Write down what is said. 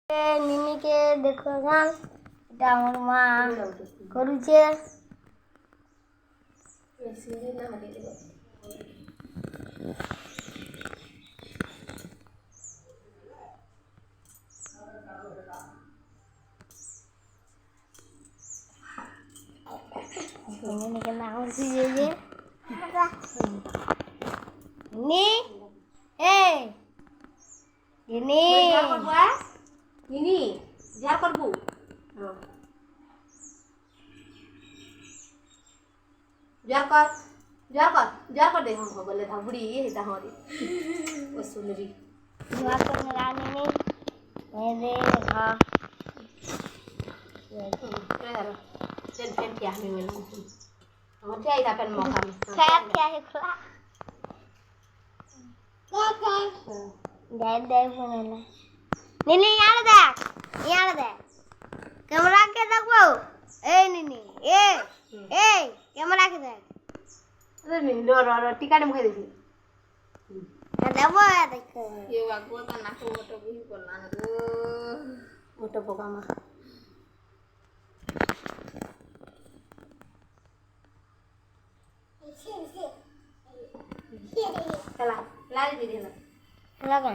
নিনিকে দেখো গান, এটা আমার মা করুছে। নিনিকে না করছি যে নি এই নিনি নিনি যা করবো जार कर दे हम बोले था बुढ़ी ये था हमारी वो सुन रही दुआ करने रानी ने मेरे हाँ चल फिर क्या हमें मिला हम क्या इधर पेन मौका में क्या है खुला दे बोलना निनी यार दे कैमरा के देखो ए निनी ए कैमरा के देख अरे मिन रो टिका ने मुखे देखी देबो देख ये वागो तो ना को मोटो बुही बोलना रो मोटो पोका मा चला लाई दे देना लगा